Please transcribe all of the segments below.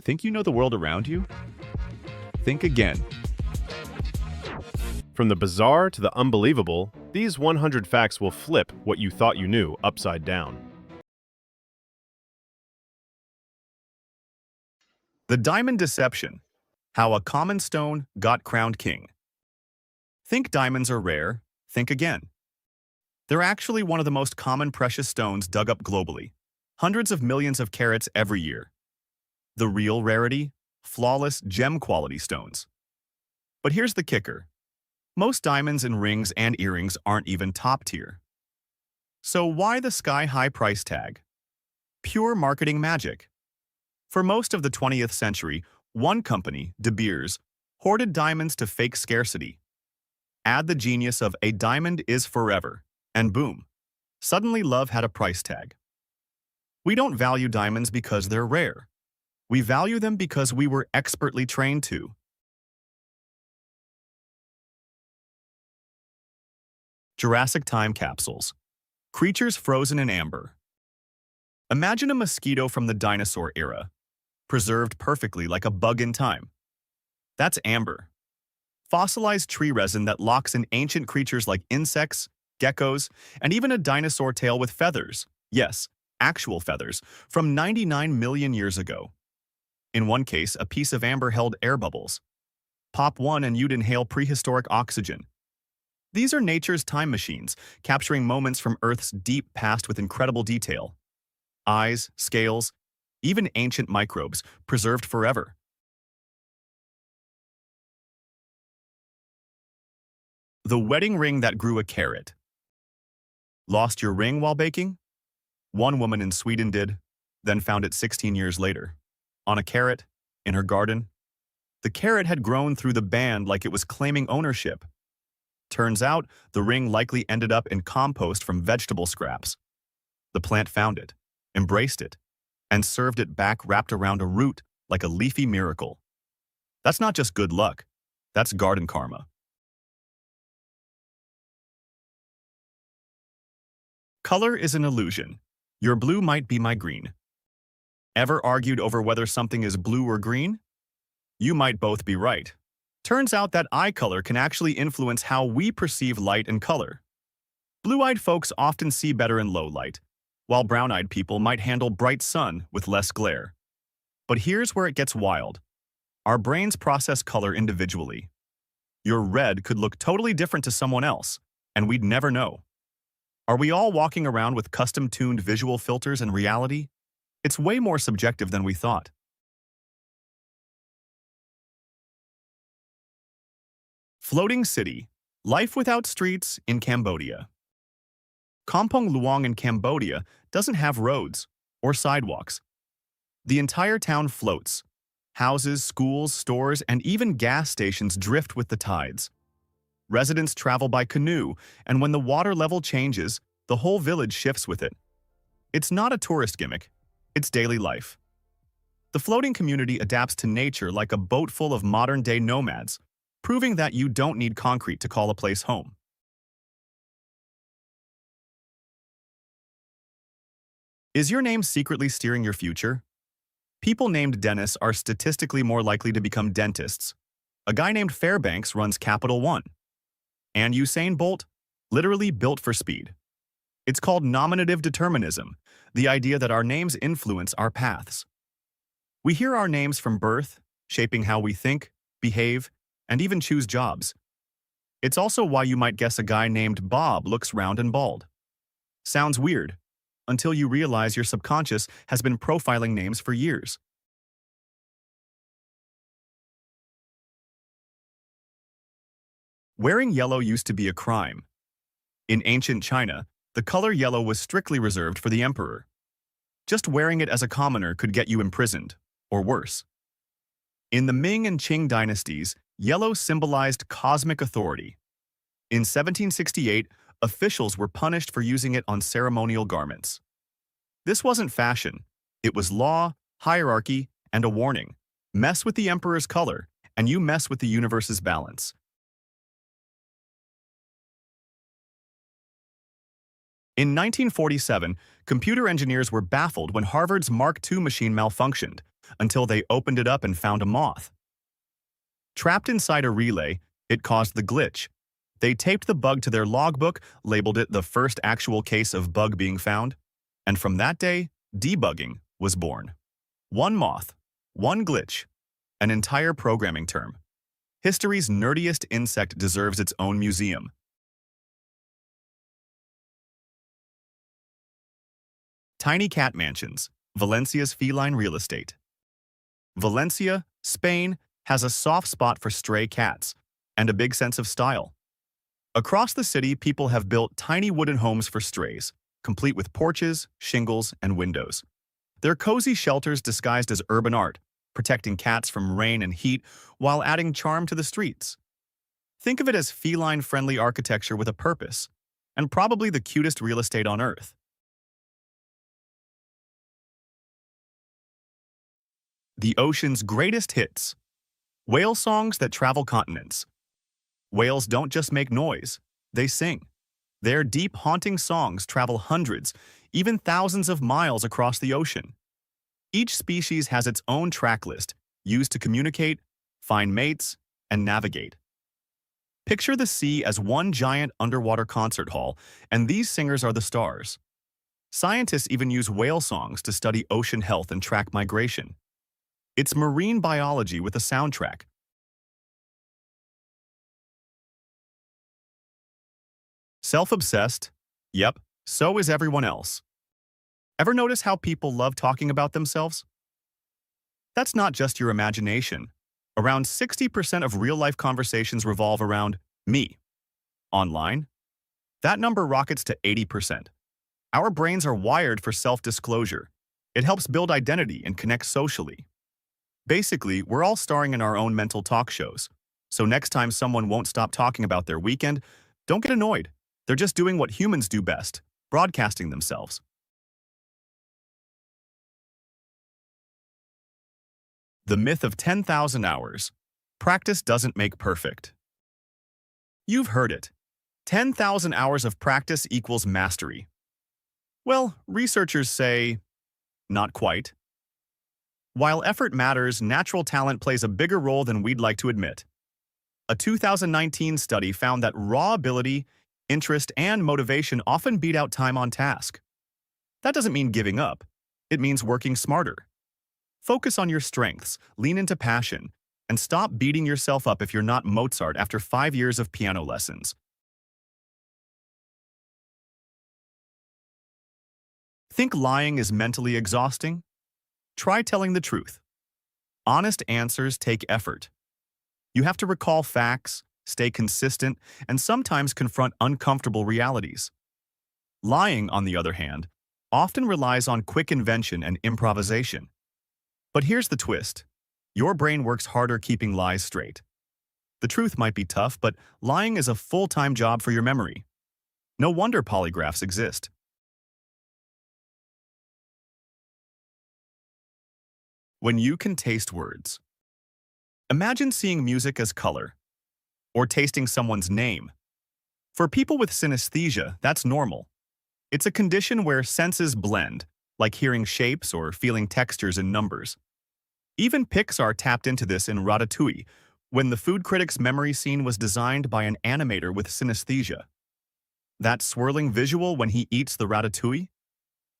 Think you know the world around you? Think again. From the bizarre to the unbelievable, these 100 facts will flip what you thought you knew upside down. The Diamond Deception: How a Common Stone Got Crowned King. Think diamonds are rare? Think again. They're actually one of the most common precious stones dug up globally, hundreds of millions of carats every year. The real rarity? Flawless gem-quality stones. But here's the kicker. Most diamonds in rings and earrings aren't even top tier. So why the sky-high price tag? Pure marketing magic. For most of the 20th century, one company, De Beers, hoarded diamonds to fake scarcity. Add the genius of "a diamond is forever," and boom, suddenly love had a price tag. We don't value diamonds because they're rare. We value them because we were expertly trained to. Jurassic Time Capsules. Creatures frozen in amber. Imagine a mosquito from the dinosaur era, preserved perfectly like a bug in time. That's amber. Fossilized tree resin that locks in ancient creatures like insects, geckos, and even a dinosaur tail with feathers. Yes, actual feathers, from 99 million years ago. In one case, a piece of amber held air bubbles. Pop one and you'd inhale prehistoric oxygen. These are nature's time machines, capturing moments from Earth's deep past with incredible detail. Eyes, scales, even ancient microbes, preserved forever. The wedding ring that grew a carat. Lost your ring while baking? One woman in Sweden did, then found it 16 years later. On a carrot, in her garden. The carrot had grown through the band like it was claiming ownership. Turns out, the ring likely ended up in compost from vegetable scraps. The plant found it, embraced it, and served it back wrapped around a root like a leafy miracle. That's not just good luck, that's garden karma. Color is an illusion. Your blue might be my green. Ever argued over whether something is blue or green? You might both be right. Turns out that eye color can actually influence how we perceive light and color. Blue-eyed folks often see better in low light, while brown-eyed people might handle bright sun with less glare. But here's where it gets wild. Our brains process color individually. Your red could look totally different to someone else, and we'd never know. Are we all walking around with custom-tuned visual filters in reality? It's way more subjective than we thought. Floating City: Life Without Streets in Cambodia. Kampong Luang in Cambodia doesn't have roads or sidewalks. The entire town floats. Houses, schools, stores, and even gas stations drift with the tides. Residents travel by canoe, and when the water level changes, the whole village shifts with it. It's not a tourist gimmick, it's daily life. The floating community adapts to nature like a boat full of modern-day nomads, proving that you don't need concrete to call a place home. Is your name secretly steering your future? People named Dennis are statistically more likely to become dentists. A guy named Fairbanks runs Capital One. And Usain Bolt, literally built for speed. It's called nominative determinism, the idea that our names influence our paths. We hear our names from birth, shaping how we think, behave, and even choose jobs. It's also why you might guess a guy named Bob looks round and bald. Sounds weird, until you realize your subconscious has been profiling names for years. Wearing yellow used to be a crime. In ancient China, the color yellow was strictly reserved for the emperor. Just wearing it as a commoner could get you imprisoned, or worse. In the Ming and Qing dynasties, yellow symbolized cosmic authority. In 1768, officials were punished for using it on ceremonial garments. This wasn't fashion. It was law, hierarchy, and a warning. Mess with the emperor's color, and you mess with the universe's balance. In 1947, computer engineers were baffled when Harvard's Mark II machine malfunctioned, until they opened it up and found a moth. Trapped inside a relay, it caused the glitch. They taped the bug to their logbook, labeled it the first actual case of bug being found, and from that day, debugging was born. One moth, one glitch, an entire programming term. History's nerdiest insect deserves its own museum. Tiny cat mansions, Valencia's feline real estate. Valencia, Spain, has a soft spot for stray cats and a big sense of style. Across the city, people have built tiny wooden homes for strays, complete with porches, shingles, and windows. They're cozy shelters disguised as urban art, protecting cats from rain and heat while adding charm to the streets. Think of it as feline-friendly architecture with a purpose, and probably the cutest real estate on Earth. The ocean's greatest hits. Whale songs that travel continents. Whales don't just make noise, they sing. Their deep, haunting songs travel hundreds, even thousands of miles across the ocean. Each species has its own track list, used to communicate, find mates, and navigate. Picture the sea as one giant underwater concert hall, and these singers are the stars. Scientists even use whale songs to study ocean health and track migration. It's marine biology with a soundtrack. Self-obsessed? Yep, so is everyone else. Ever notice how people love talking about themselves? That's not just your imagination. Around 60% of real-life conversations revolve around me. Online, that number rockets to 80%. Our brains are wired for self-disclosure. It helps build identity and connect socially. Basically, we're all starring in our own mental talk shows. So next time someone won't stop talking about their weekend, don't get annoyed. They're just doing what humans do best, broadcasting themselves. The myth of 10,000 hours. Practice doesn't make perfect. You've heard it. 10,000 hours of practice equals mastery. Well, researchers say, not quite. While effort matters, natural talent plays a bigger role than we'd like to admit. A 2019 study found that raw ability, interest, and motivation often beat out time on task. That doesn't mean giving up. It means working smarter. Focus on your strengths, lean into passion, and stop beating yourself up if you're not Mozart after 5 years of piano lessons. Think lying is mentally exhausting? Try telling the truth. Honest answers take effort. You have to recall facts, stay consistent, and sometimes confront uncomfortable realities. Lying, on the other hand, often relies on quick invention and improvisation. But here's the twist. Your brain works harder keeping lies straight. The truth might be tough, but lying is a full-time job for your memory. No wonder polygraphs exist. When you can taste words. Imagine seeing music as color, or tasting someone's name. For people with synesthesia, that's normal. It's a condition where senses blend, like hearing shapes or feeling textures in numbers. Even Pixar tapped into this in Ratatouille, when the food critic's memory scene was designed by an animator with synesthesia. That swirling visual when he eats the ratatouille?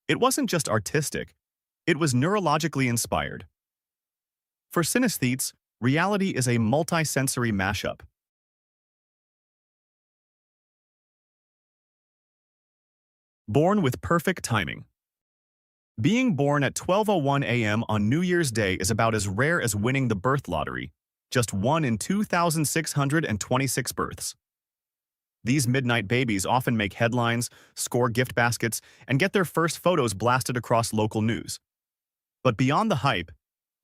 It wasn't just artistic, it was neurologically inspired. For synesthetes, reality is a multi-sensory mashup. Born with perfect timing. Being born at 12:01 a.m. on New Year's Day is about as rare as winning the birth lottery, just 1 in 2,626 births. These midnight babies often make headlines, score gift baskets, and get their first photos blasted across local news. But beyond the hype,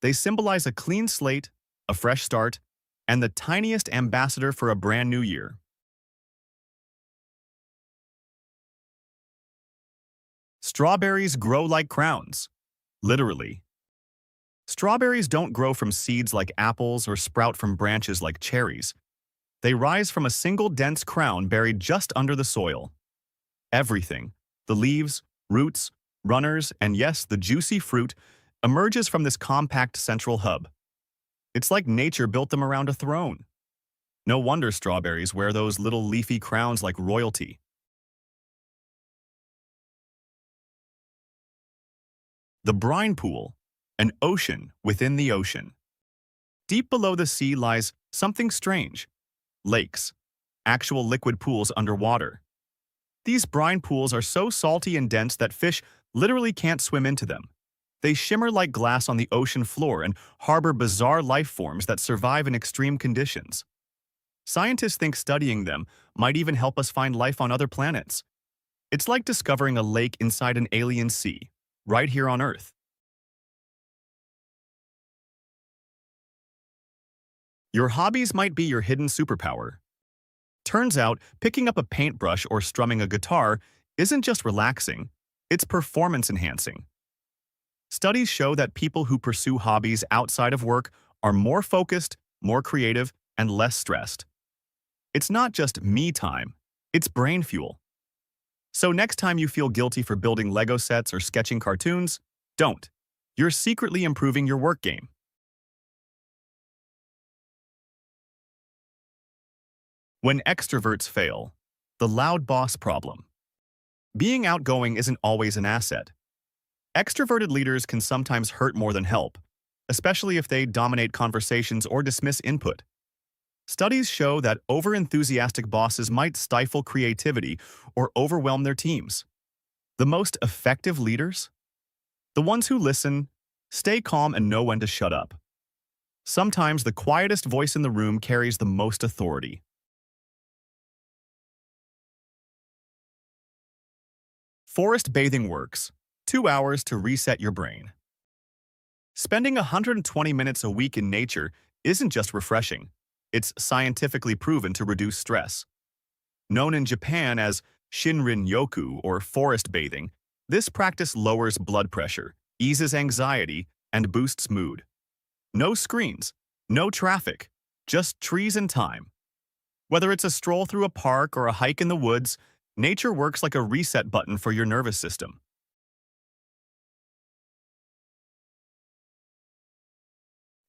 they symbolize a clean slate, a fresh start, and the tiniest ambassador for a brand new year. Strawberries grow like crowns. Literally. Strawberries don't grow from seeds like apples or sprout from branches like cherries. They rise from a single dense crown buried just under the soil. Everything, the leaves, roots, runners, and yes, the juicy fruit, emerges from this compact central hub. It's like nature built them around a throne. No wonder strawberries wear those little leafy crowns like royalty. The brine pool, an ocean within the ocean. Deep below the sea lies something strange. Lakes, actual liquid pools underwater. These brine pools are so salty and dense that fish literally can't swim into them. They shimmer like glass on the ocean floor and harbor bizarre life forms that survive in extreme conditions. Scientists think studying them might even help us find life on other planets. It's like discovering a lake inside an alien sea, right here on Earth. Your hobbies might be your hidden superpower. Turns out, picking up a paintbrush or strumming a guitar isn't just relaxing, it's performance-enhancing. Studies show that people who pursue hobbies outside of work are more focused, more creative, and less stressed. It's not just me time, it's brain fuel. So next time you feel guilty for building Lego sets or sketching cartoons, don't. You're secretly improving your work game. When extroverts fail, the loud boss problem. Being outgoing isn't always an asset. Extroverted leaders can sometimes hurt more than help, especially if they dominate conversations or dismiss input. Studies show that over-enthusiastic bosses might stifle creativity or overwhelm their teams. The most effective leaders? The ones who listen, stay calm, and know when to shut up. Sometimes the quietest voice in the room carries the most authority. Forest bathing works. 2 hours to reset your brain. Spending 120 minutes a week in nature isn't just refreshing. It's scientifically proven to reduce stress. Known in Japan as Shinrin-yoku or forest bathing, this practice lowers blood pressure, eases anxiety, and boosts mood. No screens, no traffic, just trees and time. Whether it's a stroll through a park or a hike in the woods, nature works like a reset button for your nervous system.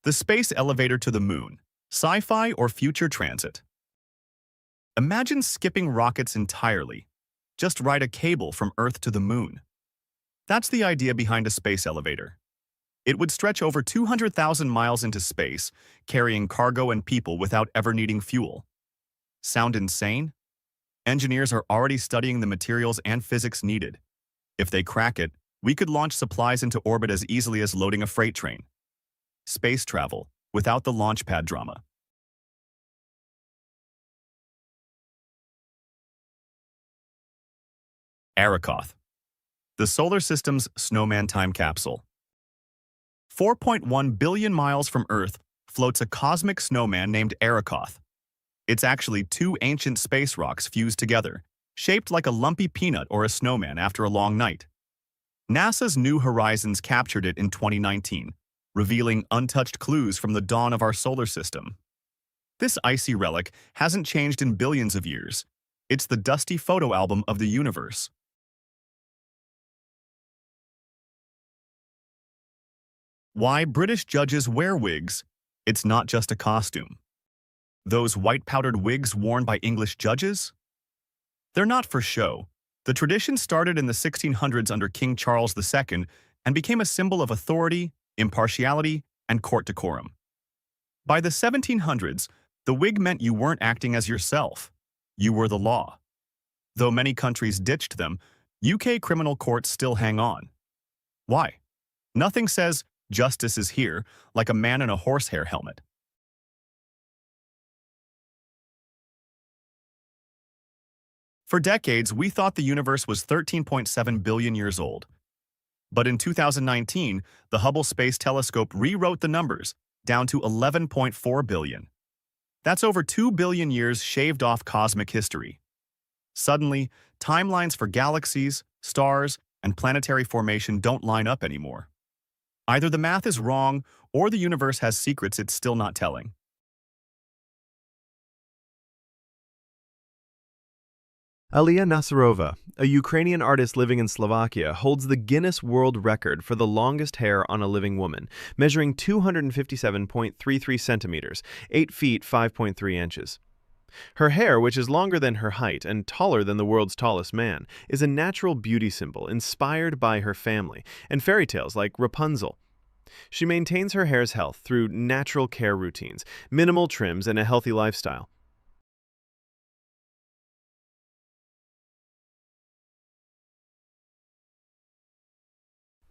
The space elevator to the moon, sci-fi or future transit. Imagine skipping rockets entirely. Just ride a cable from Earth to the moon. That's the idea behind a space elevator. It would stretch over 200,000 miles into space, carrying cargo and people without ever needing fuel. Sound insane? Engineers are already studying the materials and physics needed. If they crack it, we could launch supplies into orbit as easily as loading a freight train. Space travel, without the launch pad drama. Arakoth, the solar system's snowman time capsule. 4.1 billion miles from Earth floats a cosmic snowman named Arakoth. It's actually two ancient space rocks fused together, shaped like a lumpy peanut or a snowman after a long night. NASA's New Horizons captured it in 2019, revealing untouched clues from the dawn of our solar system. This icy relic hasn't changed in billions of years. It's the dusty photo album of the universe. Why British judges wear wigs? It's not just a costume. Those white-powdered wigs worn by English judges? They're not for show. The tradition started in the 1600s under King Charles II and became a symbol of authority, impartiality, and court decorum. By the 1700s, the wig meant you weren't acting as yourself. You were the law. Though many countries ditched them, UK criminal courts still hang on. Why? Nothing says, "Justice is here," like a man in a horsehair helmet. For decades, we thought the universe was 13.7 billion years old. But in 2019, the Hubble Space Telescope rewrote the numbers, down to 11.4 billion. That's over 2 billion years shaved off cosmic history. Suddenly, timelines for galaxies, stars, and planetary formation don't line up anymore. Either the math is wrong, or the universe has secrets it's still not telling. Alia Nasarova, a Ukrainian artist living in Slovakia, holds the Guinness World Record for the longest hair on a living woman, measuring 257.33 centimeters, 8 feet 5.3 inches. Her hair, which is longer than her height and taller than the world's tallest man, is a natural beauty symbol inspired by her family and fairy tales like Rapunzel. She maintains her hair's health through natural care routines, minimal trims, and a healthy lifestyle.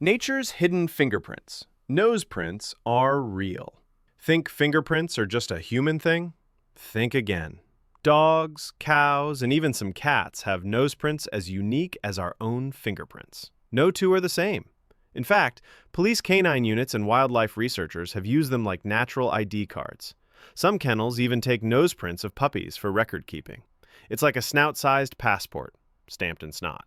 Nature's hidden fingerprints. Nose prints are real. Think fingerprints are just a human thing? Think again. Dogs, cows, and even some cats have nose prints as unique as our own fingerprints. No two are the same. In fact, police canine units and wildlife researchers have used them like natural ID cards. Some kennels even take nose prints of puppies for record keeping. It's like a snout-sized passport, stamped in snot.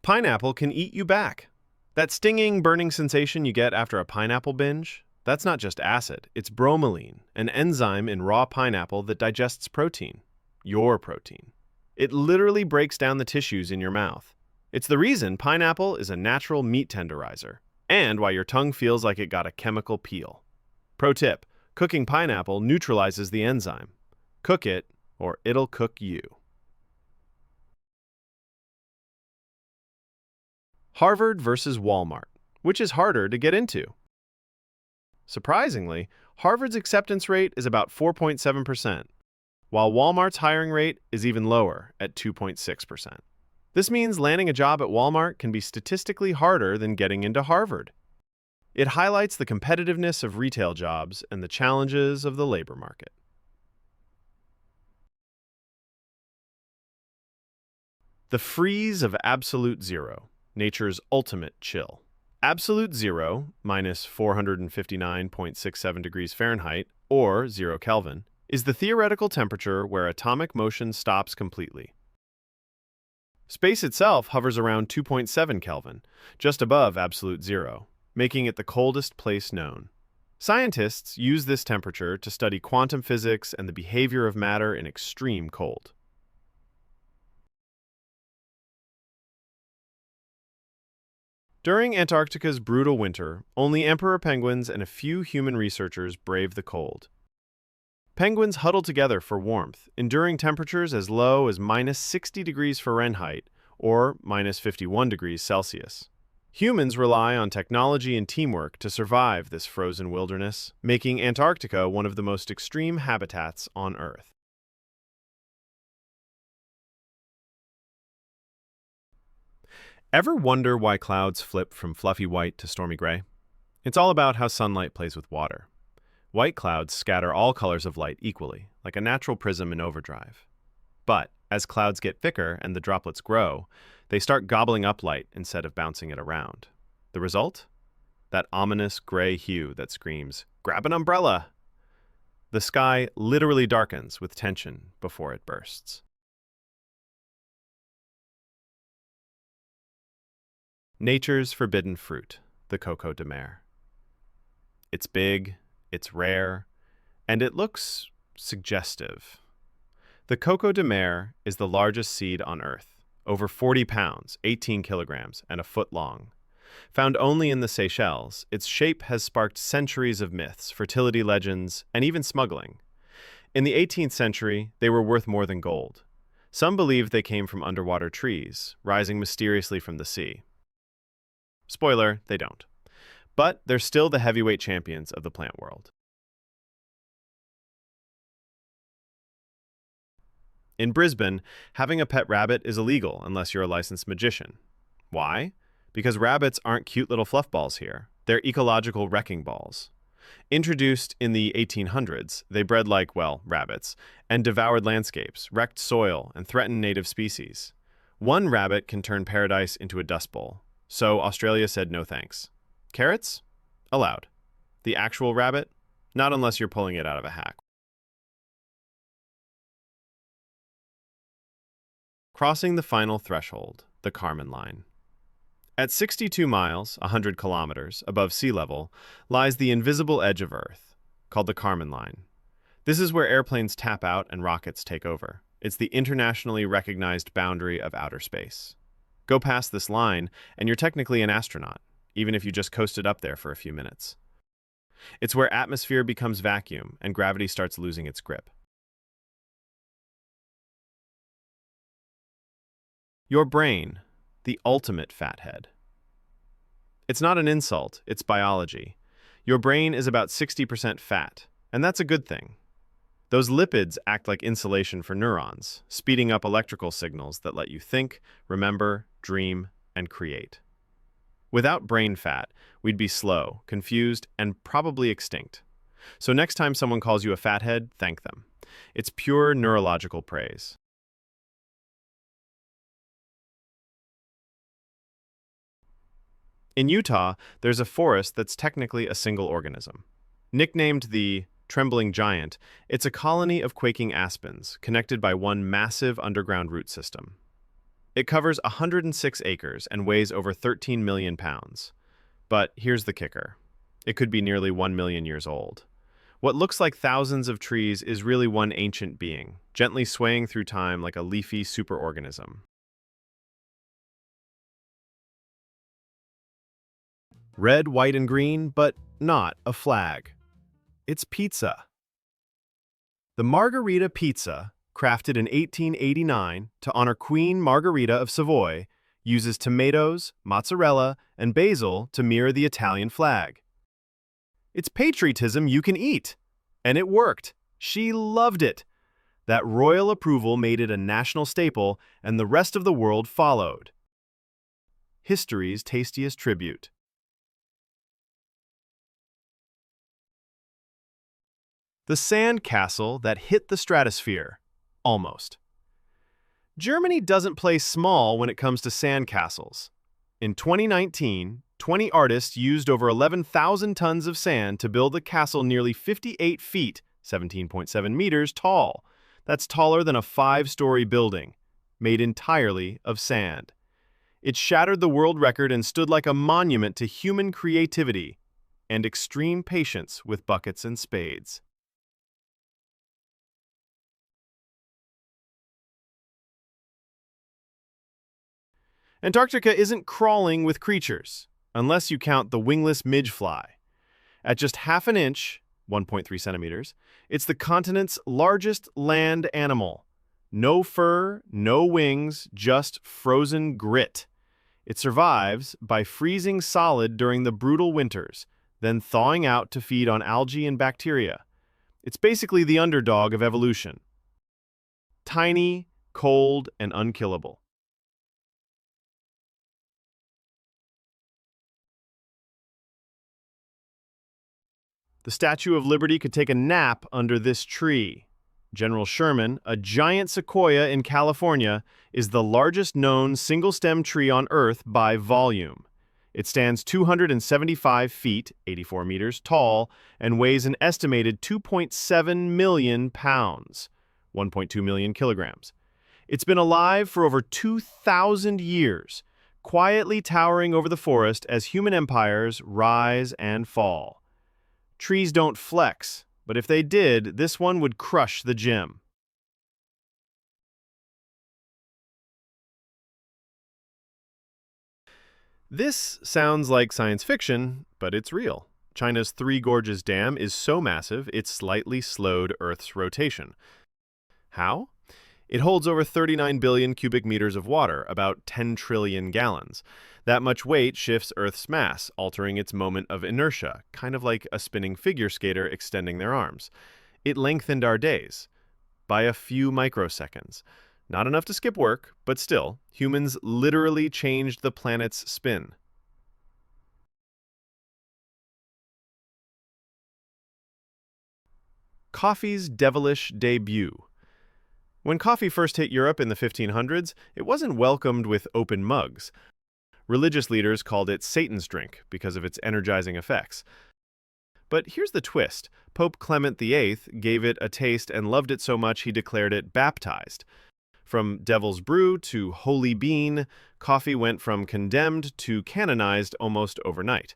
Pineapple can eat you back. That stinging, burning sensation you get after a pineapple binge, that's not just acid, it's bromelain, an enzyme in raw pineapple that digests protein. Your protein. It literally breaks down the tissues in your mouth. It's the reason pineapple is a natural meat tenderizer, and why your tongue feels like it got a chemical peel. Pro tip, cooking pineapple neutralizes the enzyme. Cook it, or it'll cook you. Harvard versus Walmart. Which is harder to get into? Surprisingly, Harvard's acceptance rate is about 4.7%, while Walmart's hiring rate is even lower at 2.6%. This means landing a job at Walmart can be statistically harder than getting into Harvard. It highlights the competitiveness of retail jobs and the challenges of the labor market. The freeze of absolute zero. Nature's ultimate chill. Absolute zero, minus 459.67 degrees Fahrenheit, or 0 Kelvin, is the theoretical temperature where atomic motion stops completely. Space itself hovers around 2.7 Kelvin, just above absolute zero, making it the coldest place known. Scientists use this temperature to study quantum physics and the behavior of matter in extreme cold. During Antarctica's brutal winter, only emperor penguins and a few human researchers brave the cold. Penguins huddle together for warmth, enduring temperatures as low as minus 60 degrees Fahrenheit or minus 51 degrees Celsius. Humans rely on technology and teamwork to survive this frozen wilderness, making Antarctica one of the most extreme habitats on Earth. Ever wonder why clouds flip from fluffy white to stormy gray? It's all about how sunlight plays with water. White clouds scatter all colors of light equally, like a natural prism in overdrive. But as clouds get thicker and the droplets grow, they start gobbling up light instead of bouncing it around. The result? That ominous gray hue that screams, "Grab an umbrella!" The sky literally darkens with tension before it bursts. Nature's forbidden fruit, the coco de mer. It's big, it's rare, and it looks suggestive. The coco de mer is the largest seed on Earth, over 40 pounds, 18 kilograms, and a foot long. Found only in the Seychelles, its shape has sparked centuries of myths, fertility legends, and even smuggling. In the 18th century, they were worth more than gold. Some believed they came from underwater trees, rising mysteriously from the sea. Spoiler, they don't. But they're still the heavyweight champions of the plant world. In Brisbane, having a pet rabbit is illegal unless you're a licensed magician. Why? Because rabbits aren't cute little fluff balls here. They're ecological wrecking balls. Introduced in the 1800s, they bred like, well, rabbits, and devoured landscapes, wrecked soil, and threatened native species. One rabbit can turn paradise into a dust bowl. So Australia said no thanks. Carrots? Allowed. The actual rabbit? Not unless you're pulling it out of a hack. Crossing the final threshold, the Kármán line. At 62 miles, 100 kilometers, above sea level, lies the invisible edge of Earth, called the Kármán line. This is where airplanes tap out and rockets take over. It's the internationally recognized boundary of outer space. Go past this line, and you're technically an astronaut, even if you just coasted up there for a few minutes. It's where atmosphere becomes vacuum and gravity starts losing its grip. Your brain, the ultimate fathead. It's not an insult, it's biology. Your brain is about 60% fat, and that's a good thing. Those lipids act like insulation for neurons, speeding up electrical signals that let you think, remember, dream, and create. Without brain fat, we'd be slow, confused, and probably extinct. So next time someone calls you a fathead, thank them. It's pure neurological praise. In Utah, there's a forest that's technically a single organism. Nicknamed the Trembling Giant, it's a colony of quaking aspens connected by one massive underground root system. It covers 106 acres and weighs over 13 million pounds. But here's the kicker. It could be nearly 1 million years old. What looks like thousands of trees is really one ancient being, gently swaying through time like a leafy superorganism. Red, white, and green, but not a flag. It's pizza. The Margherita pizza, crafted in 1889 to honor Queen Margherita of Savoy, uses tomatoes, mozzarella, and basil to mirror the Italian flag. It's patriotism you can eat. And it worked. She loved it. That royal approval made it a national staple, and the rest of the world followed. History's tastiest tribute. The sand castle that hit the stratosphere. Almost. Germany doesn't play small when it comes to sand castles. In 2019, 20 artists used over 11,000 tons of sand to build a castle nearly 58 feet, 17.7 meters tall. That's taller than a 5-story building, made entirely of sand. It shattered the world record and stood like a monument to human creativity and extreme patience with buckets and spades. Antarctica isn't crawling with creatures, unless you count the wingless midgefly. At just half an inch, 1.3 centimeters, it's the continent's largest land animal. No fur, no wings, just frozen grit. It survives by freezing solid during the brutal winters, then thawing out to feed on algae and bacteria. It's basically the underdog of evolution. Tiny, cold, and unkillable. The Statue of Liberty could take a nap under this tree. General Sherman, a giant sequoia in California, is the largest known single-stem tree on Earth by volume. It stands 275 feet, 84 meters tall, and weighs an estimated 2.7 million pounds, 1.2 million kilograms. It's been alive for over 2,000 years, quietly towering over the forest as human empires rise and fall. Trees don't flex, but if they did, this one would crush the gym. This sounds like science fiction, but it's real. China's Three Gorges Dam is so massive, it slightly slowed Earth's rotation. How? It holds over 39 billion cubic meters of water, about 10 trillion gallons. That much weight shifts Earth's mass, altering its moment of inertia, kind of like a spinning figure skater extending their arms. It lengthened our days by a few microseconds. Not enough to skip work, but still, humans literally changed the planet's spin. Coffee's devilish debut. When coffee first hit Europe in the 1500s, it wasn't welcomed with open mugs. Religious leaders called it Satan's drink because of its energizing effects. But here's the twist. Pope Clement VIII gave it a taste and loved it so much he declared it baptized. From devil's brew to holy bean, coffee went from condemned to canonized almost overnight.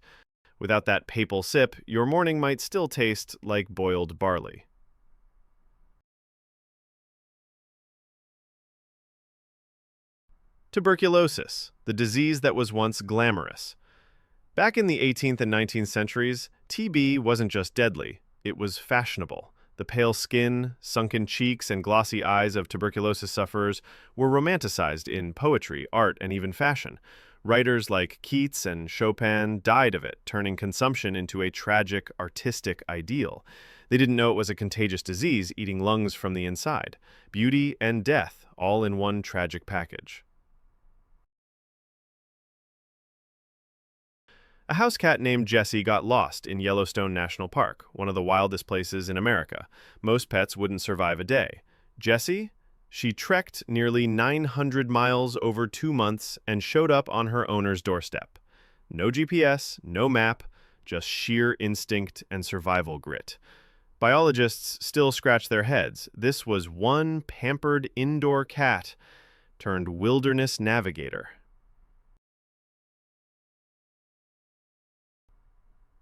Without that papal sip, your morning might still taste like boiled barley. Tuberculosis, the disease that was once glamorous. Back in the 18th and 19th centuries, TB wasn't just deadly, it was fashionable. The pale skin, sunken cheeks, and glossy eyes of tuberculosis sufferers were romanticized in poetry, art, and even fashion. Writers like Keats and Chopin died of it, turning consumption into a tragic, artistic ideal. They didn't know it was a contagious disease eating lungs from the inside. Beauty and death, all in one tragic package. A house cat named Jessie got lost in Yellowstone National Park, one of the wildest places in America. Most pets wouldn't survive a day. Jessie? She trekked nearly 900 miles over 2 months and showed up on her owner's doorstep. No GPS, no map, just sheer instinct and survival grit. Biologists still scratch their heads. This was one pampered indoor cat turned wilderness navigator.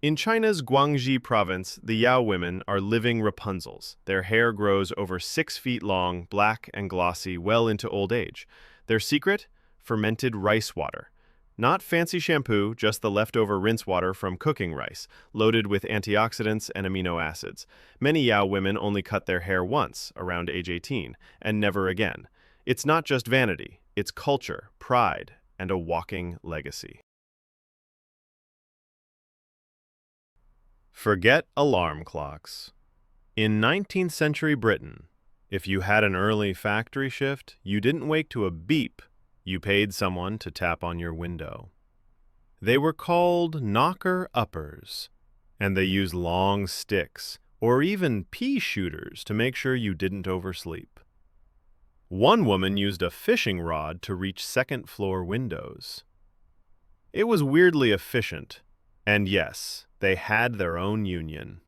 In China's Guangxi province, the Yao women are living Rapunzels. Their hair grows over 6 feet long, black and glossy, well into old age. Their secret? Fermented rice water. Not fancy shampoo, just the leftover rinse water from cooking rice, loaded with antioxidants and amino acids. Many Yao women only cut their hair once, around age 18, and never again. It's not just vanity, it's culture, pride, and a walking legacy. Forget alarm clocks. In 19th century Britain, if you had an early factory shift, you didn't wake to a beep. You paid someone to tap on your window. They were called knocker-uppers, and they used long sticks or even pea shooters to make sure you didn't oversleep. One woman used a fishing rod to reach second-floor windows. It was weirdly efficient, and yes, they had their own union.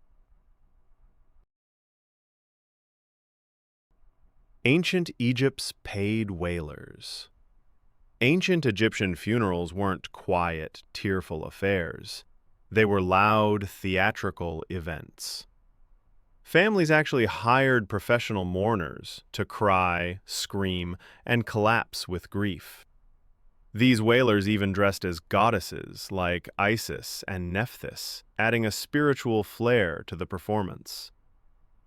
Ancient Egypt's paid wailers. Ancient Egyptian funerals weren't quiet, tearful affairs. They were loud, theatrical events. Families actually hired professional mourners to cry, scream, and collapse with grief. These wailers even dressed as goddesses like Isis and Nephthys, adding a spiritual flair to the performance.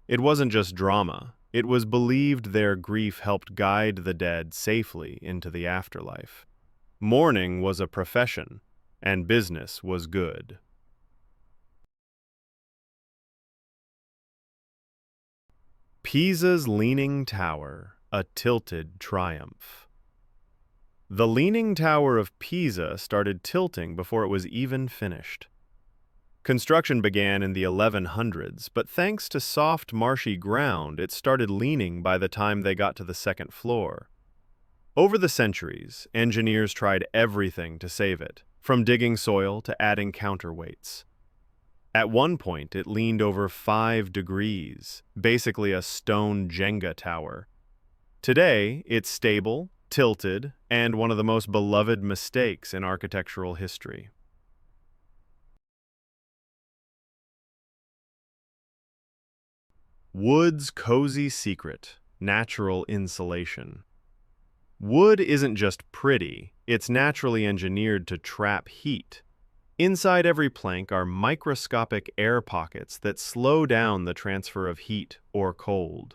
It wasn't just drama. It was believed their grief helped guide the dead safely into the afterlife. Mourning was a profession, and business was good. Pisa's Leaning Tower, a tilted triumph. The Leaning Tower of Pisa started tilting before it was even finished. Construction began in the 1100s, but thanks to soft, marshy ground, it started leaning by the time they got to the second floor. Over the centuries, engineers tried everything to save it, from digging soil to adding counterweights. At one point, it leaned over 5 degrees, basically a stone Jenga tower. Today, it's stable, tilted, and one of the most beloved mistakes in architectural history. Wood's cozy secret, natural insulation. Wood isn't just pretty, it's naturally engineered to trap heat. Inside every plank are microscopic air pockets that slow down the transfer of heat or cold.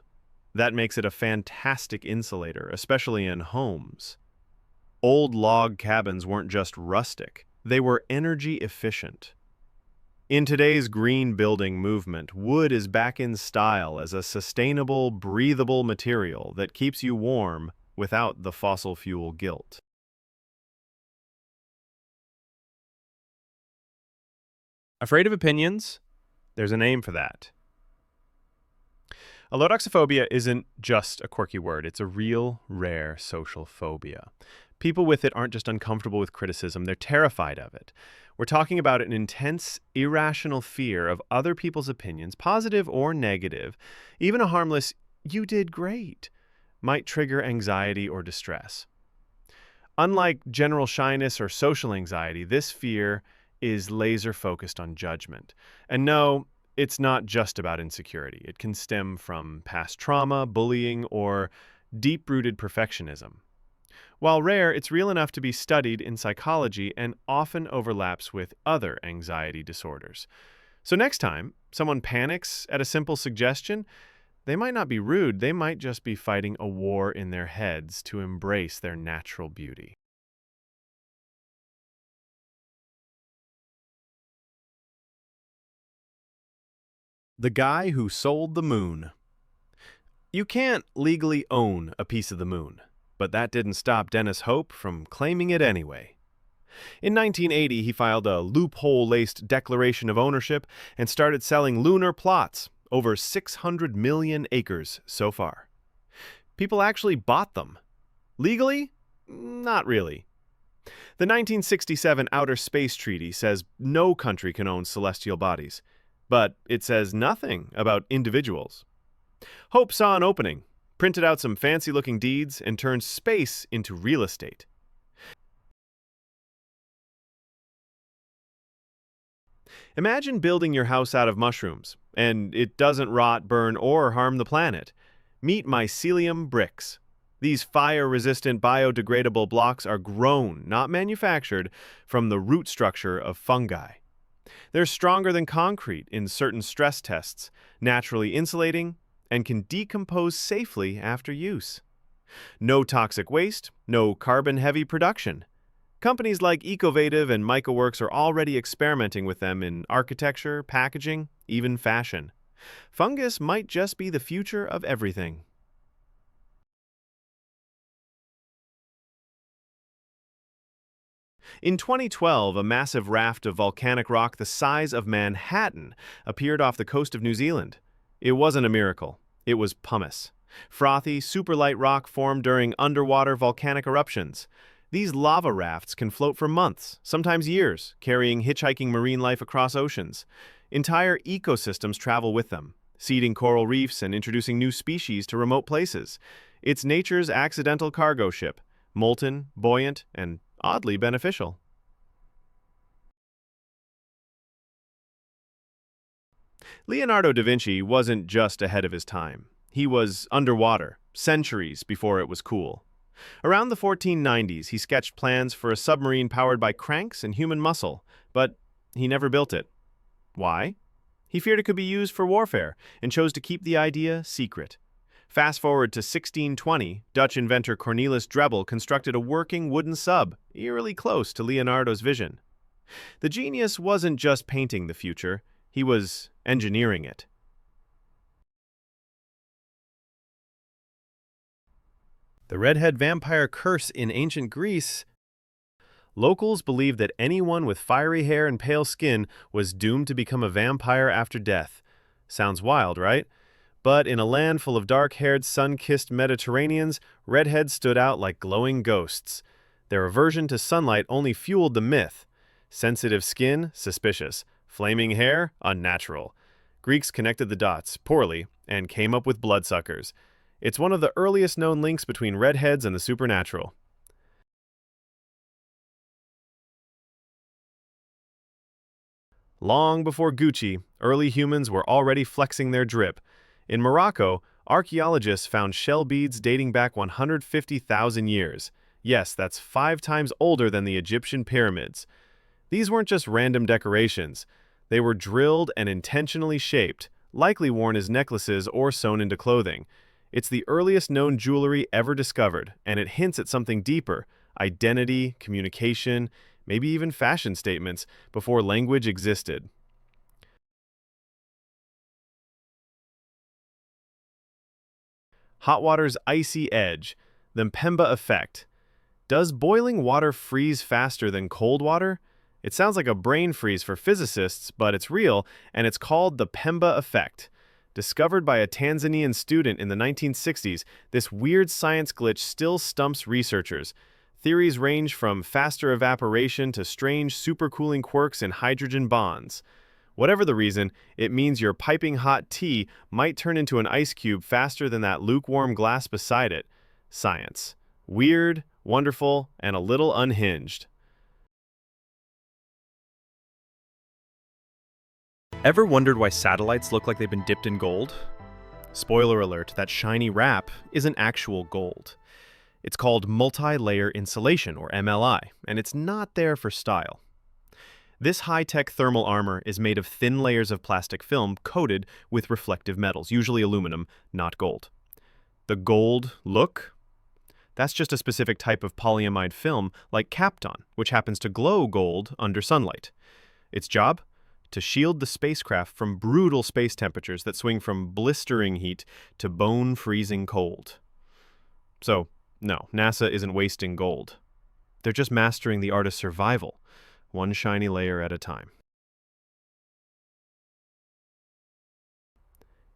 That makes it a fantastic insulator, especially in homes. Old log cabins weren't just rustic, they were energy efficient. In today's green building movement, wood is back in style as a sustainable, breathable material that keeps you warm without the fossil fuel guilt. Afraid of opinions? There's a name for that. Allodoxophobia isn't just a quirky word, it's a real, rare social phobia. People with it aren't just uncomfortable with criticism, they're terrified of it. We're talking about an intense, irrational fear of other people's opinions, positive or negative. Even a harmless, "you did great," might trigger anxiety or distress. Unlike general shyness or social anxiety, this fear is laser-focused on judgment. And no, it's not just about insecurity. It can stem from past trauma, bullying, or deep-rooted perfectionism. While rare, it's real enough to be studied in psychology and often overlaps with other anxiety disorders. So next time someone panics at a simple suggestion, they might not be rude, they might just be fighting a war in their heads to embrace their natural beauty. The guy who sold the moon. You can't legally own a piece of the moon, but that didn't stop Dennis Hope from claiming it anyway. In 1980, he filed a loophole-laced declaration of ownership and started selling lunar plots, over 600 million acres so far. People actually bought them. Legally? Not really. The 1967 Outer Space Treaty says no country can own celestial bodies, but it says nothing about individuals. Hope saw an opening, printed out some fancy-looking deeds, and turned space into real estate. Imagine building your house out of mushrooms, and it doesn't rot, burn, or harm the planet. Meet mycelium bricks. These fire-resistant biodegradable blocks are grown, not manufactured, from the root structure of fungi. They're stronger than concrete in certain stress tests, naturally insulating, and can decompose safely after use. No toxic waste, no carbon-heavy production. Companies like Ecovative and MycoWorks are already experimenting with them in architecture, packaging, even fashion. Fungus might just be the future of everything. In 2012, a massive raft of volcanic rock the size of Manhattan appeared off the coast of New Zealand. It wasn't a miracle. It was pumice. Frothy, super-light rock formed during underwater volcanic eruptions. These lava rafts can float for months, sometimes years, carrying hitchhiking marine life across oceans. Entire ecosystems travel with them, seeding coral reefs and introducing new species to remote places. It's nature's accidental cargo ship, molten, buoyant, and oddly beneficial. Leonardo da Vinci wasn't just ahead of his time. He was underwater, centuries before it was cool. Around the 1490s, he sketched plans for a submarine powered by cranks and human muscle, but he never built it. Why? He feared it could be used for warfare and chose to keep the idea secret. Fast forward to 1620, Dutch inventor Cornelis Drebbel constructed a working wooden sub, eerily close to Leonardo's vision. The genius wasn't just painting the future, he was engineering it. The redhead vampire curse in ancient Greece. Locals believed that anyone with fiery hair and pale skin was doomed to become a vampire after death. Sounds wild, right? But in a land full of dark-haired, sun-kissed Mediterraneans, redheads stood out like glowing ghosts. Their aversion to sunlight only fueled the myth. Sensitive skin, suspicious. Flaming hair, unnatural. Greeks connected the dots, poorly, and came up with bloodsuckers. It's one of the earliest known links between redheads and the supernatural. Long before Gucci, early humans were already flexing their drip. In Morocco, archaeologists found shell beads dating back 150,000 years. Yes, that's 5 times older than the Egyptian pyramids. These weren't just random decorations. They were drilled and intentionally shaped, likely worn as necklaces or sewn into clothing. It's the earliest known jewelry ever discovered, and it hints at something deeper: identity, communication, maybe even fashion statements before language existed. Hot water's icy edge, the Pemba effect. Does boiling water freeze faster than cold water? It sounds like a brain freeze for physicists, but it's real, and it's called the Pemba effect. Discovered by a Tanzanian student in the 1960s, this weird science glitch still stumps researchers. Theories range from faster evaporation to strange supercooling quirks in hydrogen bonds. Whatever the reason, it means your piping hot tea might turn into an ice cube faster than that lukewarm glass beside it. Science. Weird, wonderful, and a little unhinged. Ever wondered why satellites look like they've been dipped in gold? Spoiler alert, that shiny wrap isn't actual gold. It's called multi-layer insulation, or MLI, and it's not there for style. This high-tech thermal armor is made of thin layers of plastic film coated with reflective metals, usually aluminum, not gold. The gold look? That's just a specific type of polyamide film like Kapton, which happens to glow gold under sunlight. Its job? To shield the spacecraft from brutal space temperatures that swing from blistering heat to bone-freezing cold. So, no, NASA isn't wasting gold. They're just mastering the art of survival, one shiny layer at a time.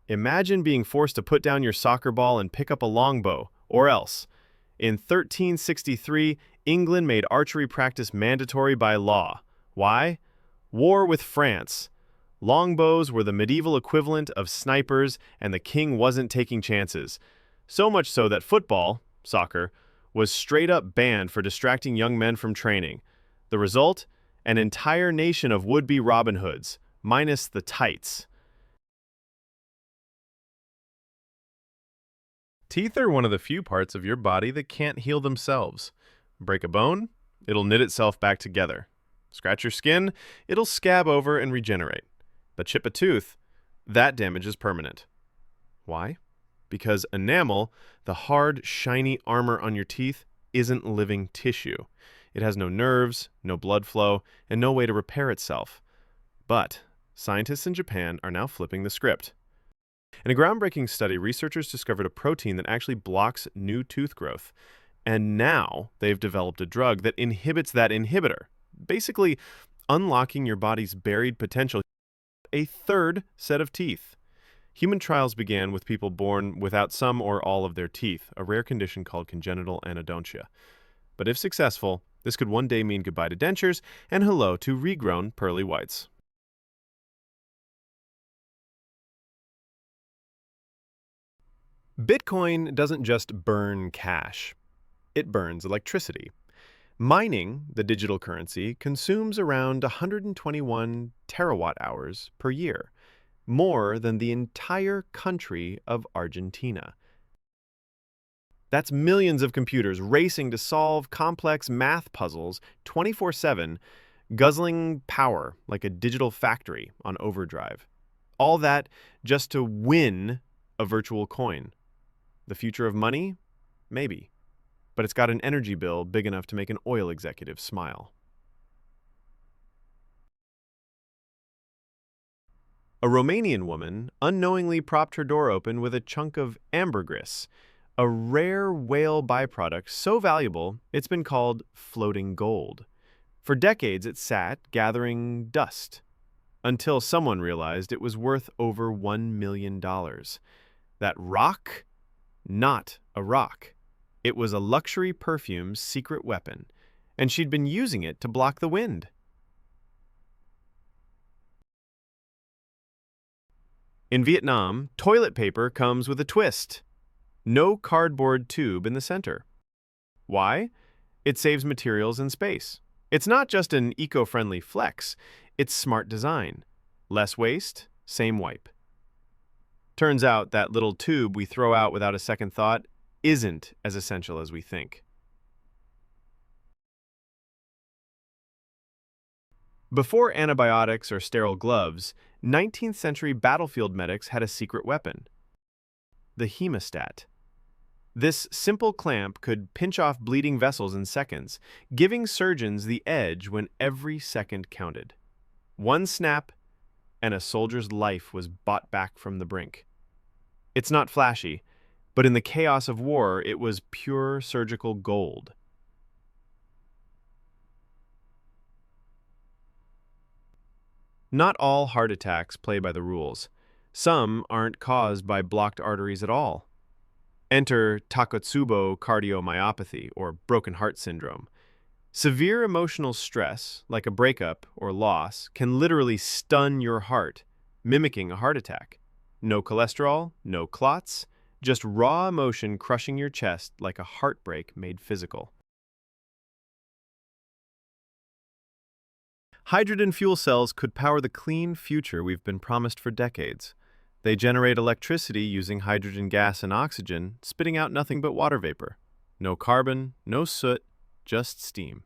Imagine being forced to put down your soccer ball and pick up a longbow, or else. In 1363, England made archery practice mandatory by law. Why? War with France. Longbows were the medieval equivalent of snipers, and the king wasn't taking chances. So much so that football, soccer, was straight up banned for distracting young men from training. The result? An entire nation of would-be Robin Hoods, minus the tights. Teeth are one of the few parts of your body that can't heal themselves. Break a bone, it'll knit itself back together. Scratch your skin, it'll scab over and regenerate. But chip a tooth, that damage is permanent. Why? Because enamel, the hard, shiny armor on your teeth, isn't living tissue. It has no nerves, no blood flow, and no way to repair itself. But scientists in Japan are now flipping the script. In a groundbreaking study, researchers discovered a protein that actually blocks new tooth growth. And now they've developed a drug that inhibits that inhibitor, basically unlocking your body's buried potential, a third set of teeth. Human trials began with people born without some or all of their teeth, a rare condition called congenital anodontia. But if successful, this could one day mean goodbye to dentures and hello to regrown pearly whites. Bitcoin doesn't just burn cash. It burns electricity. Mining, the digital currency, consumes around 121 terawatt-hours per year, more than the entire country of Argentina. That's millions of computers racing to solve complex math puzzles 24/7, guzzling power like a digital factory on overdrive. All that just to win a virtual coin. The future of money? Maybe. But it's got an energy bill big enough to make an oil executive smile. A Romanian woman unknowingly propped her door open with a chunk of ambergris, a rare whale byproduct so valuable it's been called floating gold. For decades it sat gathering dust, until someone realized it was worth over $1 million. That rock? Not a rock. It was a luxury perfume's secret weapon, and she'd been using it to block the wind. In Vietnam, toilet paper comes with a twist. No cardboard tube in the center. Why? It saves materials and space. It's not just an eco-friendly flex, it's smart design. Less waste, same wipe. Turns out that little tube we throw out without a second thought isn't as essential as we think. Before antibiotics or sterile gloves, 19th century battlefield medics had a secret weapon: the hemostat. This simple clamp could pinch off bleeding vessels in seconds, giving surgeons the edge when every second counted. One snap, and a soldier's life was bought back from the brink. It's not flashy, but in the chaos of war, it was pure surgical gold. Not all heart attacks play by the rules. Some aren't caused by blocked arteries at all. Enter Takotsubo cardiomyopathy, or broken heart syndrome. Severe emotional stress, like a breakup or loss, can literally stun your heart, mimicking a heart attack. No cholesterol, no clots, just raw emotion crushing your chest like a heartbreak made physical. Hydrogen fuel cells could power the clean future we've been promised for decades. They generate electricity using hydrogen gas and oxygen, spitting out nothing but water vapor. No carbon, no soot, just steam.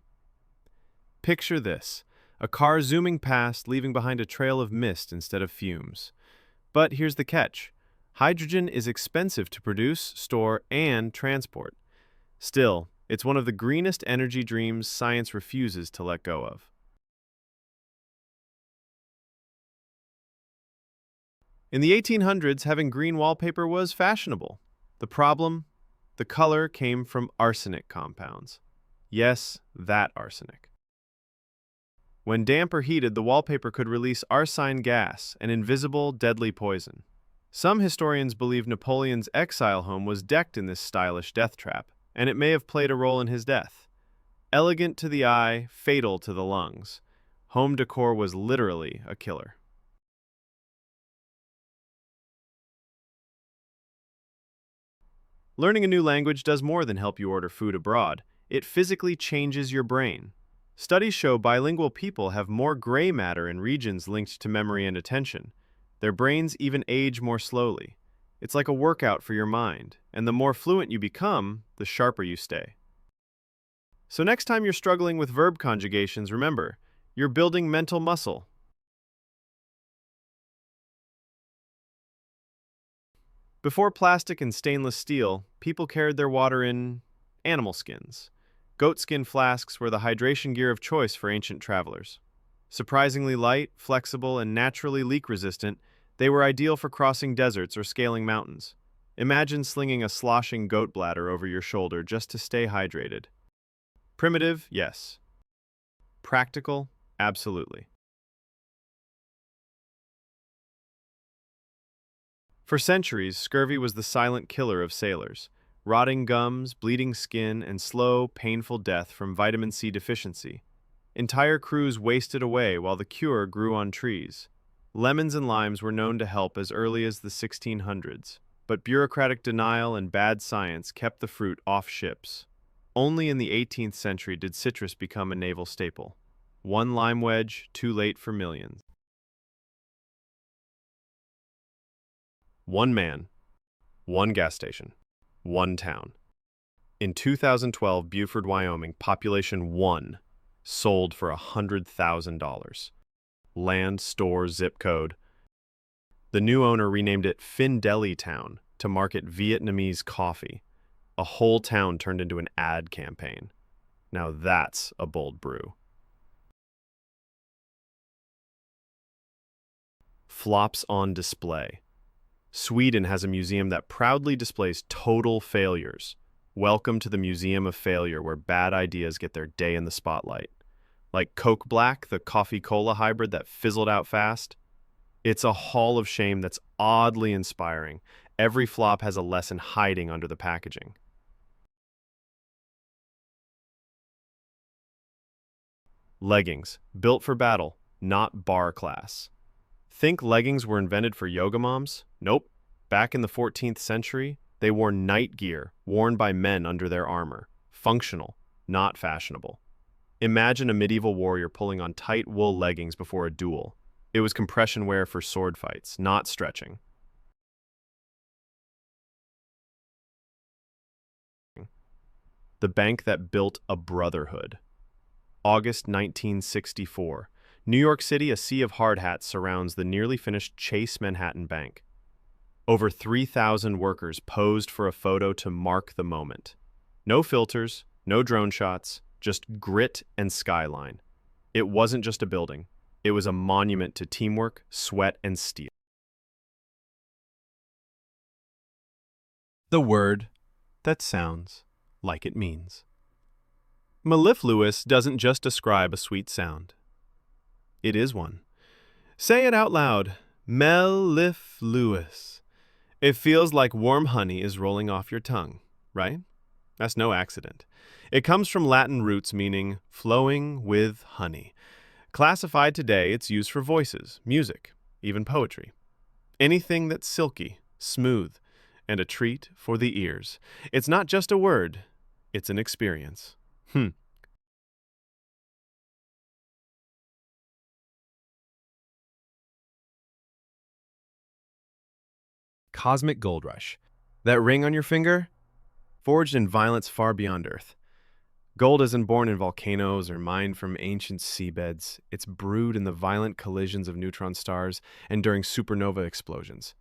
Picture this: a car zooming past, leaving behind a trail of mist instead of fumes. But here's the catch. Hydrogen is expensive to produce, store, and transport. Still, it's one of the greenest energy dreams science refuses to let go of. In the 1800s, having green wallpaper was fashionable. The problem? The color came from arsenic compounds. Yes, that arsenic. When damp or heated, the wallpaper could release arsine gas, an invisible, deadly poison. Some historians believe Napoleon's exile home was decked in this stylish death trap, and it may have played a role in his death. Elegant to the eye, fatal to the lungs. Home decor was literally a killer. Learning a new language does more than help you order food abroad. It physically changes your brain. Studies show bilingual people have more gray matter in regions linked to memory and attention. Their brains even age more slowly. It's like a workout for your mind, and the more fluent you become, the sharper you stay. So next time you're struggling with verb conjugations, remember, you're building mental muscle. Before plastic and stainless steel, people carried their water in animal skins. Goatskin flasks were the hydration gear of choice for ancient travelers. Surprisingly light, flexible, and naturally leak-resistant, they were ideal for crossing deserts or scaling mountains. Imagine slinging a sloshing goat bladder over your shoulder just to stay hydrated. Primitive, yes. Practical, absolutely. For centuries, scurvy was the silent killer of sailors. Rotting gums, bleeding skin, and slow, painful death from vitamin C deficiency. Entire crews wasted away while the cure grew on trees. Lemons and limes were known to help as early as the 1600s, but bureaucratic denial and bad science kept the fruit off ships. Only in the 18th century did citrus become a naval staple. One lime wedge, too late for millions. One man, one gas station, one town. In 2012, Beaufort, Wyoming, population 1, sold for $100,000. Land, store, zip code. The new owner renamed it Findeli Town to market Vietnamese coffee. A whole town turned into an ad campaign. Now that's a bold brew. Flops on display. Sweden has a museum that proudly displays total failures. Welcome to the Museum of Failure, where bad ideas get their day in the spotlight. Like Coke Black, the coffee-cola hybrid that fizzled out fast. It's a hall of shame that's oddly inspiring. Every flop has a lesson hiding under the packaging. Leggings, built for battle, not bar class. Think leggings were invented for yoga moms? Nope. Back in the 14th century, they wore night gear worn by men under their armor. Functional, not fashionable. Imagine a medieval warrior pulling on tight wool leggings before a duel. It was compression wear for sword fights, not stretching. The bank that built a brotherhood. August 1964. New York City, a sea of hard hats surrounds the nearly finished Chase Manhattan Bank. Over 3,000 workers posed for a photo to mark the moment. No filters, no drone shots, just grit and skyline. It wasn't just a building. It was a monument to teamwork, sweat, and steel. The word that sounds like it means. Mellifluous doesn't just describe a sweet sound. It is one. Say it out loud. Mellifluous. It feels like warm honey is rolling off your tongue, right? That's no accident. It comes from Latin roots meaning flowing with honey. Classified today, it's used for voices, music, even poetry. Anything that's silky, smooth, and a treat for the ears. It's not just a word, it's an experience. Cosmic gold rush. That ring on your finger? forged in violence far beyond Earth. Gold isn't born in volcanoes or mined from ancient seabeds. It's brewed in the violent collisions of neutron stars and during supernova explosions.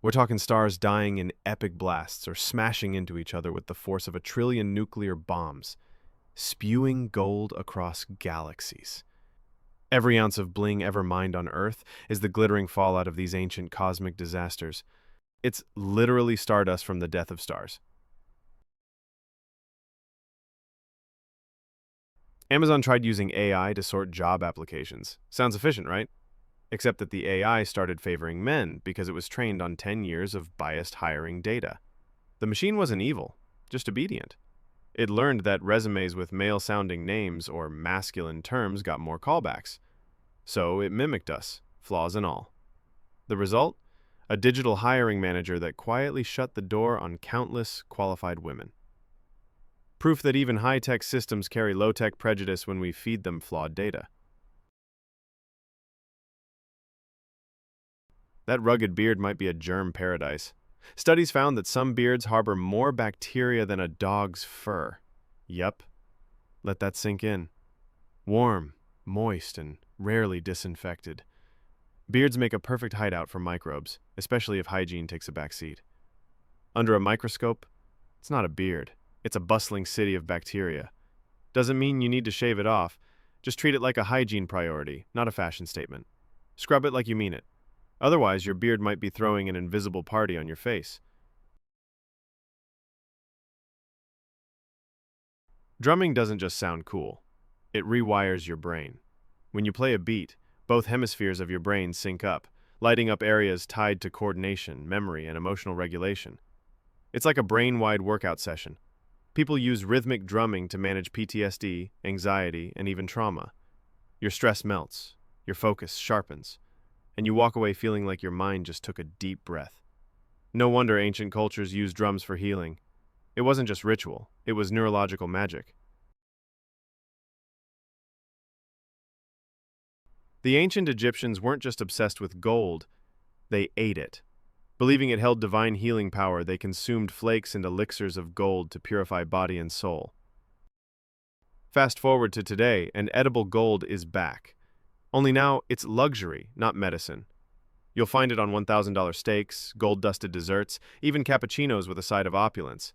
We're talking stars dying in epic blasts or smashing into each other with the force of 1 trillion nuclear bombs, spewing gold across galaxies. Every ounce of bling ever mined on Earth is the glittering fallout of these ancient cosmic disasters. It's literally stardust from the death of stars. Amazon tried using AI to sort job applications. Sounds efficient, right? Except that the AI started favoring men because it was trained on 10 years of biased hiring data. The machine wasn't evil, just obedient. It learned that resumes with male-sounding names or masculine terms got more callbacks. So it mimicked us, flaws and all. The result? A digital hiring manager that quietly shut the door on countless qualified women. Proof that even high-tech systems carry low-tech prejudice when we feed them flawed data. That rugged beard might be a germ paradise. Studies found that some beards harbor more bacteria than a dog's fur. Yup. Let that sink in. Warm, moist, and rarely disinfected. Beards make a perfect hideout for microbes, especially if hygiene takes a backseat. Under a microscope, it's not a beard. It's a bustling city of bacteria. Doesn't mean you need to shave it off. Just treat it like a hygiene priority, not a fashion statement. Scrub it like you mean it. Otherwise, your beard might be throwing an invisible party on your face. Drumming doesn't just sound cool. It rewires your brain. When you play a beat, both hemispheres of your brain sync up, lighting up areas tied to coordination, memory, and emotional regulation. It's like a brain-wide workout session. People use rhythmic drumming to manage PTSD, anxiety, and even trauma. Your stress melts, your focus sharpens, and you walk away feeling like your mind just took a deep breath. No wonder ancient cultures used drums for healing. It wasn't just ritual, it was neurological magic. The ancient Egyptians weren't just obsessed with gold, they ate it. Believing it held divine healing power, they consumed flakes and elixirs of gold to purify body and soul. Fast forward to today, and edible gold is back. Only now, it's luxury, not medicine. You'll find it on $1,000 steaks, gold-dusted desserts, even cappuccinos with a side of opulence.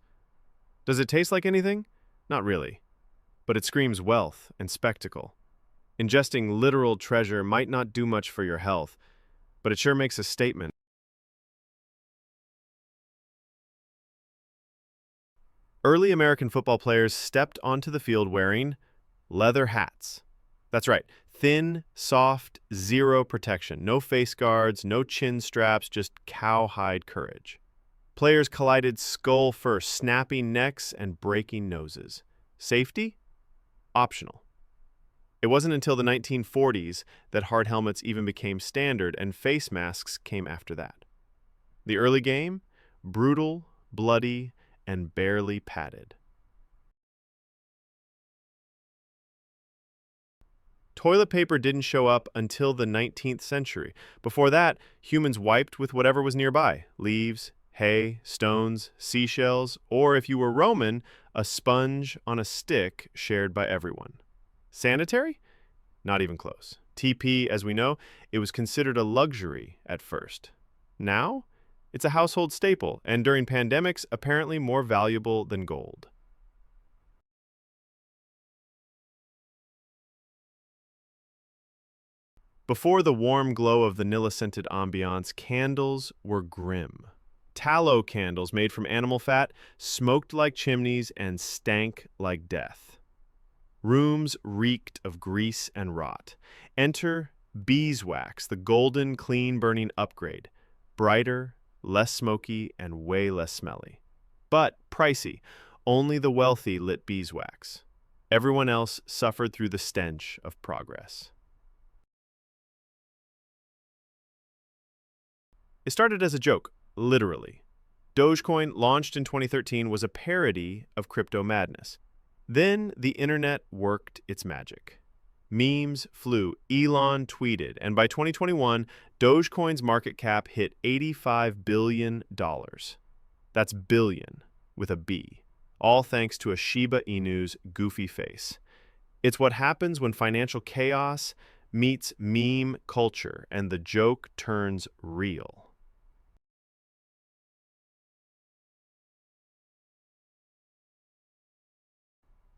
Does it taste like anything? Not really. But it screams wealth and spectacle. Ingesting literal treasure might not do much for your health, but it sure makes a statement. Early American football players stepped onto the field wearing leather hats. That's right, thin, soft, zero protection. No face guards, no chin straps, just cowhide courage. Players collided skull first, snapping necks and breaking noses. Safety? Optional. It wasn't until the 1940s that hard helmets even became standard and face masks came after that. The early game? Brutal, bloody, and barely padded. Toilet paper didn't show up until the 19th century. Before that, humans wiped with whatever was nearby: leaves, hay, stones, seashells, or if you were Roman, a sponge on a stick shared by everyone. Sanitary? Not even close. TP, as we know, it was considered a luxury at first. Now, it's a household staple, and during pandemics, apparently more valuable than gold. Before the warm glow of vanilla-scented ambiance, candles were grim. Tallow candles made from animal fat smoked like chimneys and stank like death. Rooms reeked of grease and rot. Enter beeswax, the golden, clean-burning upgrade. Brighter, less smoky, and way less smelly. But pricey. Only the wealthy lit beeswax. Everyone else suffered through the stench of progress. It started as a joke, literally. Dogecoin, launched in 2013, was a parody of crypto madness. Then the internet worked its magic. Memes flew, Elon tweeted, and by 2021, Dogecoin's market cap hit $85 billion. That's billion with a B. all thanks to a Shiba Inu's goofy face. It's what happens when financial chaos meets meme culture and the joke turns real.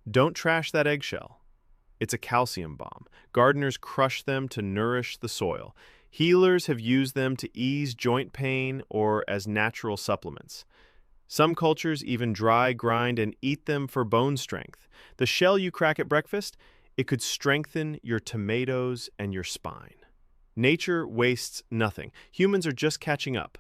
Don't trash that eggshell. It's a calcium bomb. Gardeners crush them to nourish the soil. Healers have used them to ease joint pain or as natural supplements. Some cultures even dry, grind, and eat them for bone strength. The shell you crack at breakfast, it could strengthen your tomatoes and your spine. Nature wastes nothing. Humans are just catching up.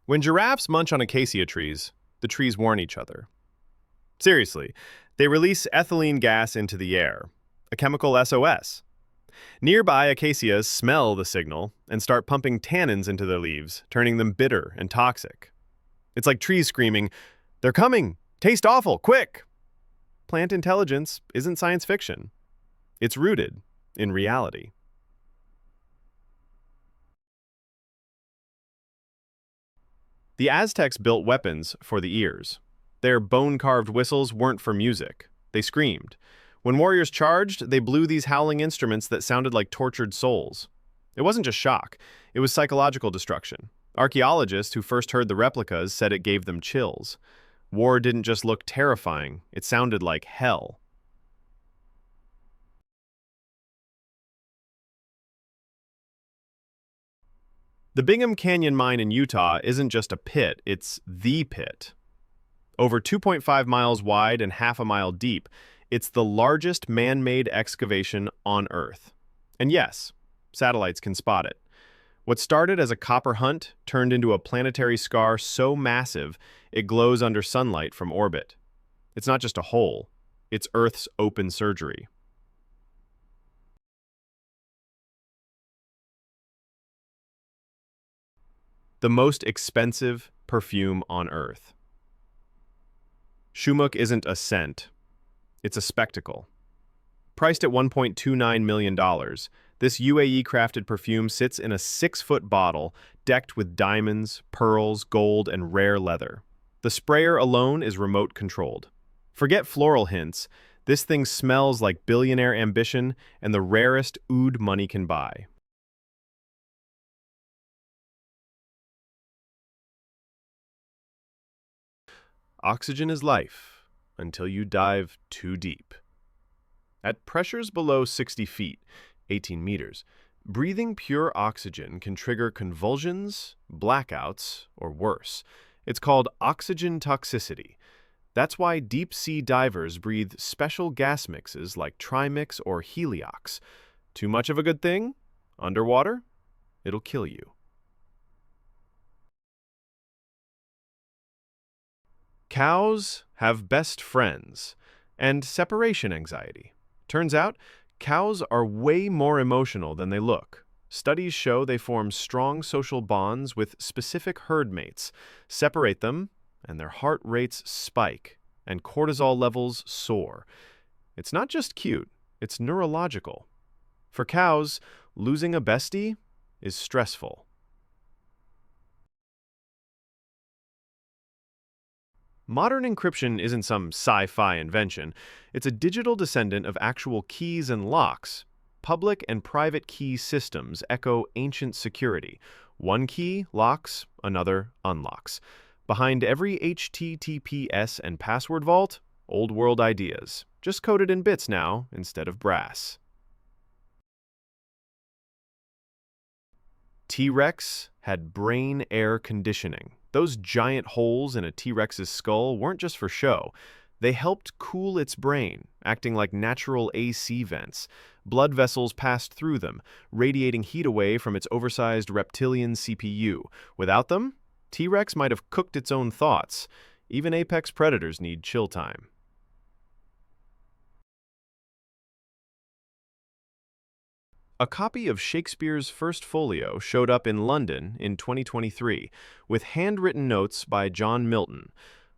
When giraffes munch on acacia trees, the trees warn each other. Seriously, they release ethylene gas into the air, a chemical SOS. Nearby acacias smell the signal and start pumping tannins into their leaves, turning them bitter and toxic. It's like trees screaming, "They're coming! Taste awful! Quick!" Plant intelligence isn't science fiction. It's rooted in reality. The Aztecs built weapons for the ears. Their bone-carved whistles weren't for music. They screamed. When warriors charged, they blew these howling instruments that sounded like tortured souls. It wasn't just shock. It was psychological destruction. Archaeologists who first heard the replicas said it gave them chills. War didn't just look terrifying. It sounded like hell. The Bingham Canyon mine in Utah isn't just a pit, it's the pit. Over 2.5 miles wide and half a mile deep, it's the largest man-made excavation on Earth. And yes, satellites can spot it. What started as a copper hunt turned into a planetary scar so massive it glows under sunlight from orbit. It's not just a hole, it's Earth's open surgery. The most expensive perfume on Earth. Shumuk isn't a scent, it's a spectacle. Priced at $1.29 million, this UAE-crafted perfume sits in a 6-foot bottle decked with diamonds, pearls, gold, and rare leather. The sprayer alone is remote-controlled. Forget floral hints, this thing smells like billionaire ambition and the rarest oud money can buy. Oxygen is life until you dive too deep. At pressures below 60 feet, 18 meters, breathing pure oxygen can trigger convulsions, blackouts, or worse. It's called oxygen toxicity. That's why deep-sea divers breathe special gas mixes like Trimix or Heliox. Too much of a good thing? Underwater? It'll kill you. Cows have best friends and separation anxiety. Turns out, cows are way more emotional than they look. Studies show they form strong social bonds with specific herd mates. Separate them, and their heart rates spike, and cortisol levels soar. It's not just cute, it's neurological. For cows, losing a bestie is stressful. Modern encryption isn't some sci-fi invention. It's a digital descendant of actual keys and locks. Public and private key systems echo ancient security. One key locks, another unlocks. Behind every HTTPS and password vault, old-world ideas, just coded in bits now instead of brass. T-Rex had brain air conditioning. Those giant holes in a T-Rex's skull weren't just for show. They helped cool its brain, acting like natural AC vents. Blood vessels passed through them, radiating heat away from its oversized reptilian CPU. Without them, T-Rex might have cooked its own thoughts. Even apex predators need chill time. A copy of Shakespeare's First Folio showed up in London in 2023 with handwritten notes by John Milton.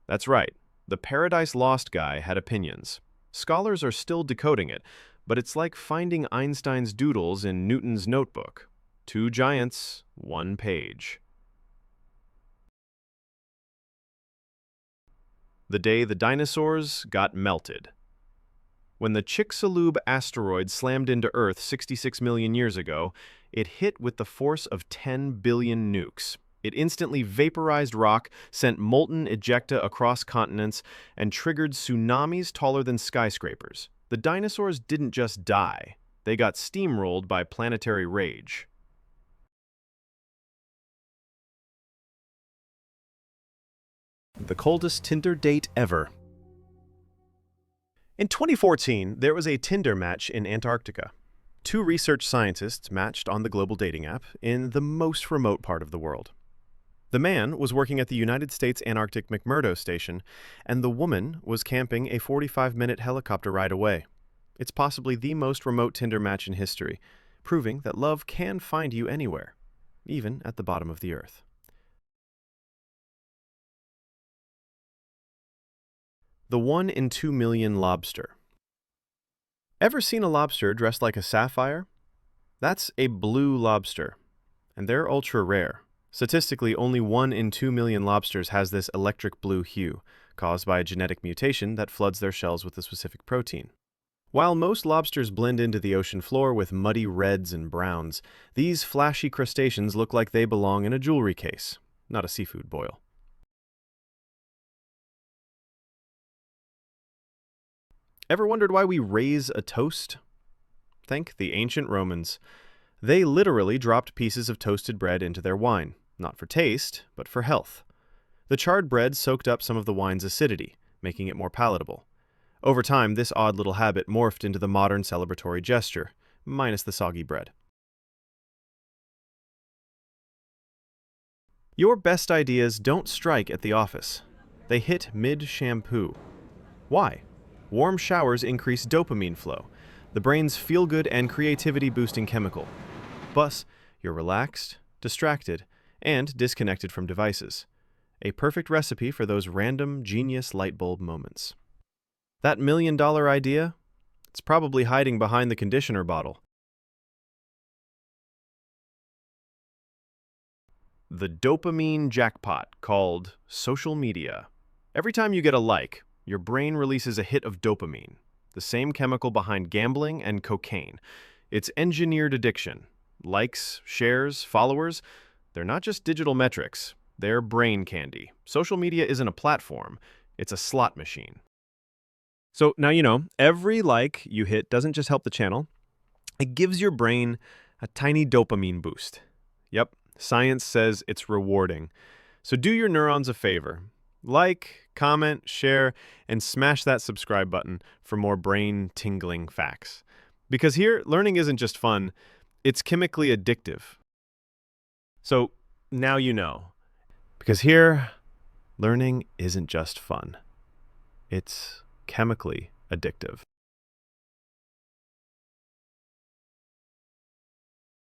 That's right, the Paradise Lost guy had opinions. Scholars are still decoding it, but it's like finding Einstein's doodles in Newton's notebook. 2 giants, 1 page. the day the dinosaurs got melted. When the Chicxulub asteroid slammed into Earth 66 million years ago, it hit with the force of 10 billion nukes. It instantly vaporized rock, sent molten ejecta across continents, and triggered tsunamis taller than skyscrapers. The dinosaurs didn't just die. They got steamrolled by planetary rage. The coldest Tinder date ever. In 2014, there was a Tinder match in Antarctica. Two research scientists matched on the global dating app in the most remote part of the world. The man was working at the United States Antarctic McMurdo Station, and the woman was camping a 45-minute helicopter ride away. It's possibly the most remote Tinder match in history, proving that love can find you anywhere, even at the bottom of the earth. The 1 in 2 million lobster. Ever seen a lobster dressed like a sapphire? That's a blue lobster, and they're ultra rare. Statistically, only 1 in 2 million lobsters has this electric blue hue, caused by a genetic mutation that floods their shells with a specific protein. While most lobsters blend into the ocean floor with muddy reds and browns, these flashy crustaceans look like they belong in a jewelry case, not a seafood boil. Ever wondered why we raise a toast? Thank the ancient Romans. They literally dropped pieces of toasted bread into their wine, not for taste, but for health. The charred bread soaked up some of the wine's acidity, making it more palatable. Over time, this odd little habit morphed into the modern celebratory gesture, minus the soggy bread. Your best ideas don't strike at the office. They hit mid-shampoo. Why? Warm showers increase dopamine flow, the brain's feel-good and creativity-boosting chemical. Plus, you're relaxed, distracted, and disconnected from devices. A perfect recipe for those random genius light bulb moments. That million-dollar idea? It's probably hiding behind the conditioner bottle. The dopamine jackpot, called social media. Every time you get a like, your brain releases a hit of dopamine, the same chemical behind gambling and cocaine. It's engineered addiction. Likes, shares, followers, they're not just digital metrics. They're brain candy. Social media isn't a platform. It's a slot machine. So now you know, every like you hit doesn't just help the channel, it gives your brain a tiny dopamine boost. Yep, science says it's rewarding. So do your neurons a favor. Like, comment, share, and smash that subscribe button for more brain-tingling facts. Because here, learning isn't just fun, it's chemically addictive. So now you know. Because here, learning isn't just fun. It's chemically addictive.